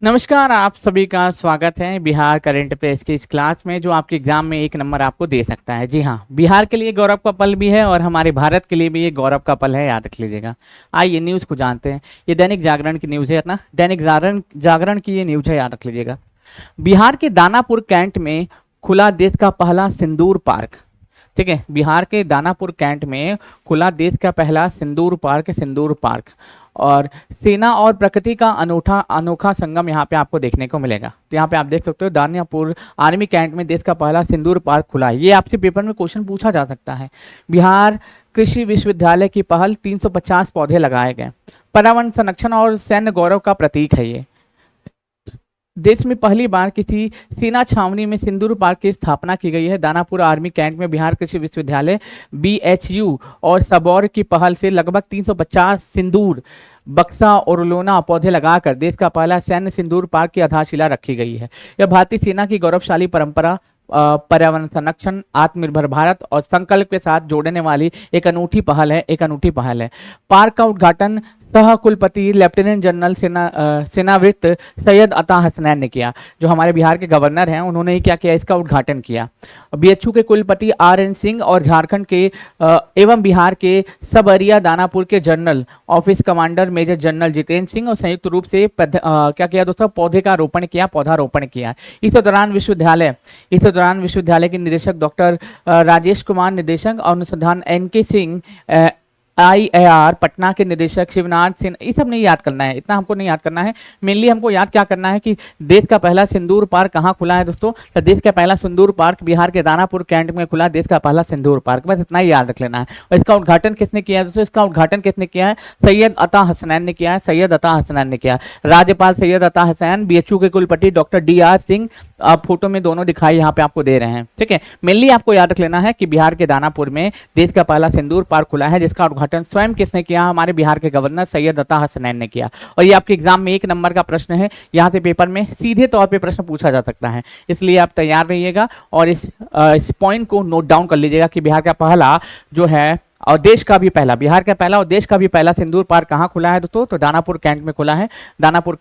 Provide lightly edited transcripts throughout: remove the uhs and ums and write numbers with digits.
नमस्कार, आप सभी का स्वागत है बिहार करंट अफेयर्स की इस क्लास में जो आपके एग्जाम में एक नंबर आपको दे सकता है। जी हाँ, बिहार के लिए गौरव का पल भी है और हमारे भारत के लिए भी ये गौरव का पल है, याद रख लीजिएगा। आइए न्यूज़ को जानते हैं। ये दैनिक जागरण की न्यूज़ है ना, दैनिक जागरण जागरण की ये न्यूज़ है, याद रख लीजिएगा। बिहार के दानापुर कैंट में खुला देश का पहला सिंदूर पार्क। ठीक है, बिहार के दानापुर कैंट में खुला देश का पहला सिंदूर पार्क और सेना और प्रकृति का अनोखा संगम यहाँ पे आपको देखने को मिलेगा। तो यहाँ पे आप देख सकते हो दानापुर आर्मी कैंट में देश का पहला सिंदूर पार्क खुला है। ये आपसे पेपर में क्वेश्चन पूछा जा सकता है। बिहार कृषि विश्वविद्यालय की पहल, 350 पौधे लगाए गए। पर्यावरण संरक्षण और सैन्य गौरव का प्रतीक है ये। देश में पहली बार किसी सेना छावनी में सिंदूर पार्क की स्थापना की गई है। दानापुर आर्मी कैंट में बिहार कृषि विश्वविद्यालय BHU और सबौर की पहल से लगभग 350 सिंदूर, बक्सा और लोना पौधे लगाकर देश का पहला सैन्य सिंदूर पार्क की आधारशिला रखी गई है। यह भारतीय सेना की गौरवशाली परंपरा, पर्यावरण संरक्षण, आत्मनिर्भर भारत और संकल्प के साथ जोड़ने वाली एक अनूठी पहल है। पार्क का उद्घाटन सह कुलपति लेफ्टिनेंट जनरल सेनावृत्त सैयद अता हसनैन ने किया। जो हमारे बिहार के गवर्नर हैं, उन्होंने ही क्या किया, इसका उद्घाटन किया। BHU के कुलपति RN सिंह और झारखंड के एवं बिहार के सबरिया दानापुर के general office commander major general Jitendra Singh और संयुक्त रूप से क्या किया दोस्तों, पौधारोपण किया। इस दौरान विश्वविद्यालय के निदेशक डॉक्टर राजेश कुमार, निदेशक और अनुसंधान NK सिंह, IAR पटना के निदेशक शिवनाथ सिन्हा, ये सब नहीं याद करना है, इतना हमको नहीं याद करना है। मेनली हमको याद क्या करना है कि देश का पहला सिंदूर पार्क कहाँ खुला है दोस्तों। तो देश का पहला सिंदूर पार्क बिहार के दानापुर कैंट में खुला देश का पहला सिंदूर पार्क, बस इतना ही याद रख लेना है। और इसका उद्घाटन किसने किया है दोस्तों, इसका उद्घाटन किसने किया है, सैयद अता हसनैन ने किया है। राज्यपाल सैयद अता हसनैन, BHU के कुलपति डॉक्टर DR सिंह, आप फोटो में दोनों दिखाई यहाँ पे आपको दे रहे हैं। ठीक है, मेनली आपको याद रख लेना है कि बिहार के दानापुर में देश का पहला सिंदूर पार्क खुला है, जिसका उद्घाटन स्वयं किसने किया, हमारे बिहार के गवर्नर सैयद अता हसनैन ने किया। और ये आपके एग्जाम में एक नंबर का प्रश्न है, यहाँ से पेपर में सीधे तौर पे प्रश्न पूछा जा सकता है, इसलिए आप तैयार रहिएगा और इस पॉइंट को नोट डाउन कर लीजिएगा कि बिहार का पहला जो है और देश का भी पहला, बिहार का पहला और देश का भी पहला सिंदूर पार्क कहाँ खुला है दोस्तों, तो दानापुर कैंट में खुला है। दानापुर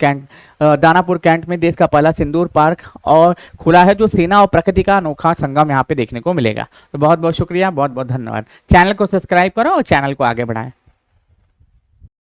कैंट में देश का पहला सिंदूर पार्क और खुला है, जो सेना और प्रकृति का अनोखा संगम यहाँ पे देखने को मिलेगा। तो बहुत बहुत शुक्रिया, बहुत बहुत धन्यवाद। चैनल को सब्सक्राइब करो और चैनल को आगे बढ़ाएं।